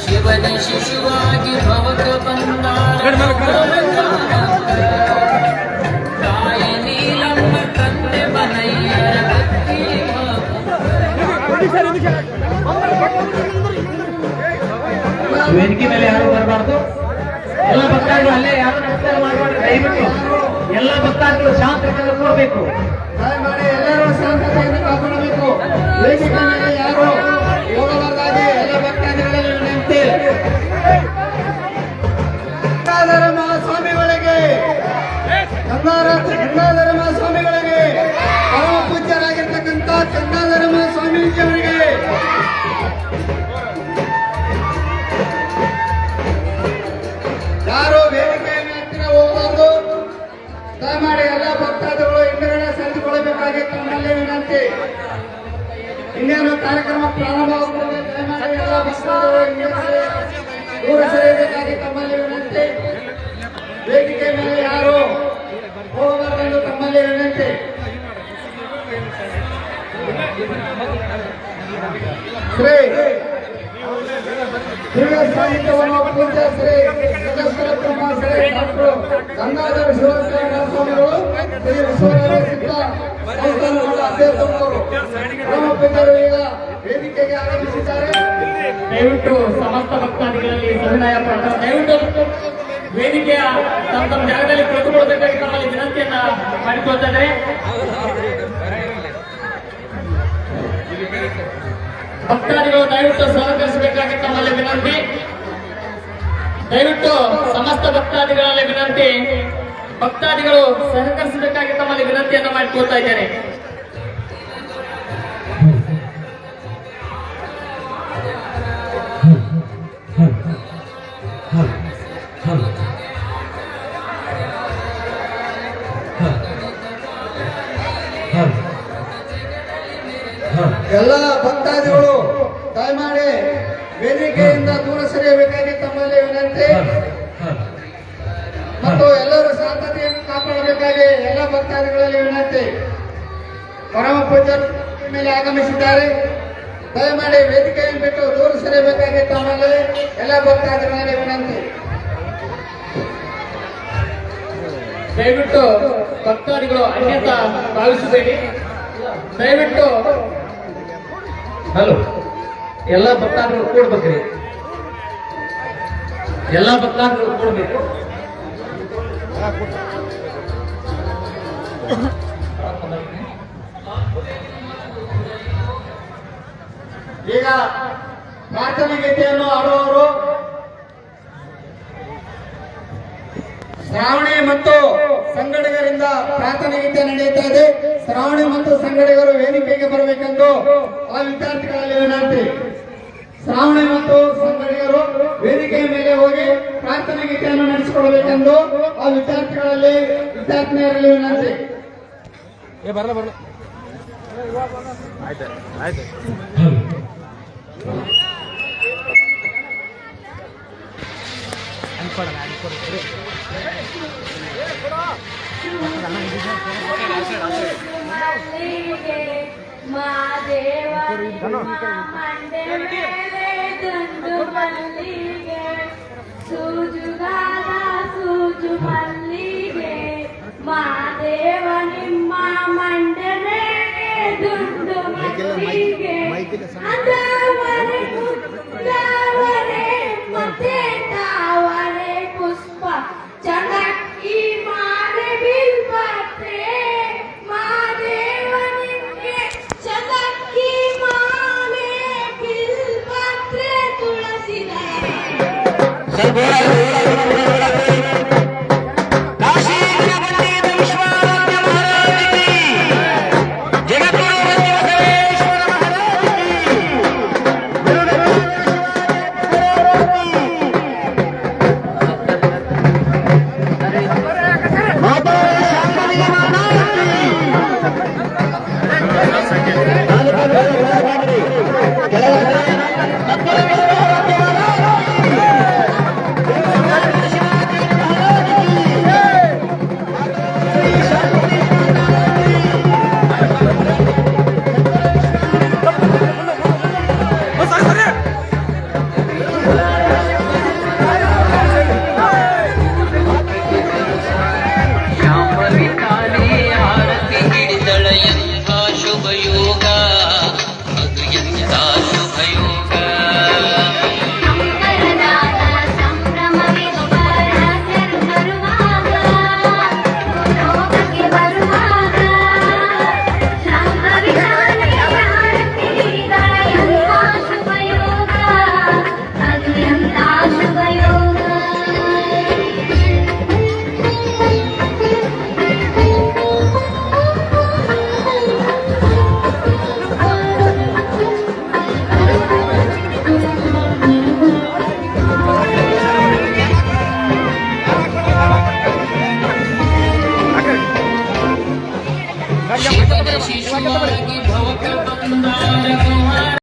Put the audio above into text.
ಶಿವನಿ ಶಿಶುವಾಗಿ ಭವಕ ಬಂದ ತಾಯಿ ನೀಲಮ್ಮ ತಂದೆ ಬನಯ್ಯರ ವೇದಿಕೆ ಮೇಲೆ ಯಾರು ಬರಬಾರ್ದು. ಎಲ್ಲ ಭಕ್ತಾದಿಗಳು ಅಲ್ಲೇ ಯಾರು ನಮಸ್ಕಾರ ಮಾಡಬಾರ್ದು. ದಯವಿಟ್ಟು ಎಲ್ಲ ಭಕ್ತಾದಿಗಳು ಶಾಂತತೆಯನ್ನು ಕೊಡಬೇಕು. ದಯಮಾಡಿ ಎಲ್ಲರೂ ಶಾಂತತೆಯನ್ನು ಕಾಪಾಡಬೇಕು. ವೇದಿಕೆ ಮೇಲೆ ಯಾರು ಹೋಗಬಾರದಾಗಿ ಎಲ್ಲ ಭಕ್ತಾದಿಗಳಲ್ಲಿ ವಿನಂತಿ. ಗಂಗಾಧರ ಮಹಾಸ್ವಾಮಿಗಳಿಗೆ ಗಂಗಾಧರ ಮಹಾಸ್ವಾಮಿಗಳಿಗೆ ಪರಮ ಪೂಜ್ಯರಾಗಿರ್ತಕ್ಕಂಥ ಗಂಗಾಧರ ಮಹಾಸ್ವಾಮೀಜಿಯವರಿಗೆ ಯಾರು ವೇದಿಕೆಯ ಹತ್ತಿರ ಹೋಗಬಾರ್ದು. ದಯಮಾಡಿ ಎಲ್ಲ ಭಕ್ತಾದಿಗಳು ಹಿಂದುಗಡೆ ಸರಿದುಕೊಳ್ಳಬೇಕಾಗಿ ತಮ್ಮಲ್ಲಿ ವಿನಂತಿ. ಇನ್ನೇನು ಕಾರ್ಯಕ್ರಮ ಪ್ರಾರಂಭವಾಗುತ್ತದೆ. ದಯಮಾಡಿ ಎಲ್ಲ ಭಕ್ತಾದಿಗಳು ದೂರ ಸರಿಯಬೇಕಾಗಿ ತಮ್ಮಲ್ಲಿ ವಿನಂತಿ. ವೇದಿಕೆ ಮೇಲೆ ಯಾರು ಹೋಗಬಾರದೆಂದು ತಮ್ಮಲ್ಲಿ ವಿನಂತಿ. ಶ್ರೀ ಹಿರಿಯ ಸಾಹಿತ್ಯವನ್ನು ಪೂಜ್ಯ ಶ್ರೀ ಬ್ರಹ್ಮ ಶ್ರೀ ಡಾಕ್ಟರ್ ಗಂಗಾಧರ ಶಿವಸ್ವಾಮಿಗಳು ಶ್ರೀ ವಿಶ್ವನಾಥ ಸಿದ್ಧ ಸಂಸ್ಥಾನಗಳ ಅಧ್ಯಕ್ಷರು ಪರಮ ಪೂಜ್ಯರು ಈಗ ವೇದಿಕೆಗೆ ಆಗಮಿಸಿದ್ದಾರೆ. ದಯವಿಟ್ಟು ಸಮಸ್ತ ಭಕ್ತಾದಿಗಳಲ್ಲಿ ಸವಿನಯ ಪ್ರಾರ್ಥನೆ. ದಯವಿಟ್ಟು ವೇದಿಕೆಯ ತಮ್ಮ ತಮ್ಮ ಜಾಗದಲ್ಲಿ ಕುಳಿತುಕೊಳ್ಳಬೇಕಾಗಿ ತಮ್ಮಲ್ಲಿ ವಿನಂತಿಯನ್ನ ಮಾಡಿಕೊಳ್ತಾ ಇದ್ದಾರೆ. ಭಕ್ತಾದಿಗಳು ದಯವಿಟ್ಟು ಸಹಕರಿಸಬೇಕಾಗಿ ತಮ್ಮಲ್ಲಿ ವಿನಂತಿ. ದಯವಿಟ್ಟು ಸಮಸ್ತ ಭಕ್ತಾದಿಗಳಲ್ಲಿ ವಿನಂತಿ. ಭಕ್ತಾದಿಗಳು ಸಹಕರಿಸಬೇಕಾಗಿ ತಮ್ಮಲ್ಲಿ ವಿನಂತಿಯನ್ನ ಮಾಡಿಕೊಳ್ತಾ ಇದ್ದಾರೆ. ಎಲ್ಲ ಭಕ್ತಾದಿಗಳು ದಯಮಾಡಿ ವೇದಿಕೆಯಿಂದ ದೂರ ಸರಿಯಬೇಕಾಗಿ ತಮ್ಮಲ್ಲಿ ವಿನಂತಿ ಮತ್ತು ಎಲ್ಲರೂ ಶಾಂತತೆಯನ್ನು ಕಾಪಾಡಬೇಕಾಗಿ ಎಲ್ಲ ಭಕ್ತಾದಿಗಳಲ್ಲಿ ವಿನಂತಿ. ಪರಮ ಪೂಜ್ಯರ ಮೇಲೆ ಆಗಮಿಸಿದ್ದಾರೆ. ದಯಮಾಡಿ ವೇದಿಕೆಯನ್ನು ಬಿಟ್ಟು ದೂರ ಸರಿಯಬೇಕಾಗಿ ತಮ್ಮಲ್ಲಿ ಎಲ್ಲ ಭಕ್ತಾದಿಗಳಲ್ಲಿ ವಿನಂತಿ. ದಯವಿಟ್ಟು ಭಕ್ತಾದಿಗಳು ಅನ್ಯತಾ ಭಾವಿಸಬೇಡಿ. ದಯವಿಟ್ಟು ಹಲೋ ಎಲ್ಲ ಭಕ್ತಾದಿಗಳು ಕೂಡ್ಬೇಕ್ರಿ. ಎಲ್ಲ ಭಕ್ತಾದಿಗಳು ಕೂಡ್ಬೇಕು. ಈಗ ಪ್ರಾರ್ಥನೆ ಗೀತೆಯನ್ನು ಆಡುವವರು ಶ್ರಾವಣಿ ಮತ್ತು ಸಂಗಡಿಗರಿಂದ ಪ್ರಾರ್ಥನೆ ಗೀತೆ ನಡೆಯುತ್ತಾ ಇದೆ. ಶ್ರಾವಣಿ ಮತ್ತು ಸಂಗಡಿಗರು ವೇದಿಕೆಗೆ ಬರಬೇಕೆಂದು ಆ ವಿದ್ಯಾರ್ಥಿಗಳಲ್ಲಿ ವಿನಂತಿ. ಶ್ರಾವಣಿ ಮತ್ತು ಸಂಗಡಿಗರು ವೇದಿಕೆಯ ಮೇಲೆ ಹೋಗಿ ಪ್ರಾರ್ಥನೆ ಗೀತೆಯನ್ನು ನಡೆಸಿಕೊಳ್ಳಬೇಕೆಂದು ಆ ವಿದ್ಯಾರ್ಥಿನಿಯರಲ್ಲಿ ವಿನಂತಿ. ಮಾದೇವ ಮಂಡೆ ಮೇಲೆ ದುಂಡು ಮಲ್ಲಿಗೆ ಸೂಜುಗಾಲ ಸೂಜು ಮಲ್ಲಿಗೆ ಮಾದೇವ ನಿಮ್ಮ ಮಂಡೆ ಮೇಲೆ ದುಂಡು ಮಲ್ಲಿಗೆ ಅದವರೆ ಮುತ್ತವರೆ ಮತ್ತೆ ತಾವರೆ ಪುಷ್ಪ ಚಣಕ್ಕಿ ಮಾರೆ ಬಿಲ್ಪತ್ರೆ ಮಾದೇವ ನಿಮಗೆ ಚಣಕ್ಕಿ ಮಾಲೆ ಬಿಲ್ಪತ್ರೆ ತುಳಸಿದರೆ ಕೆಳಗಡೆ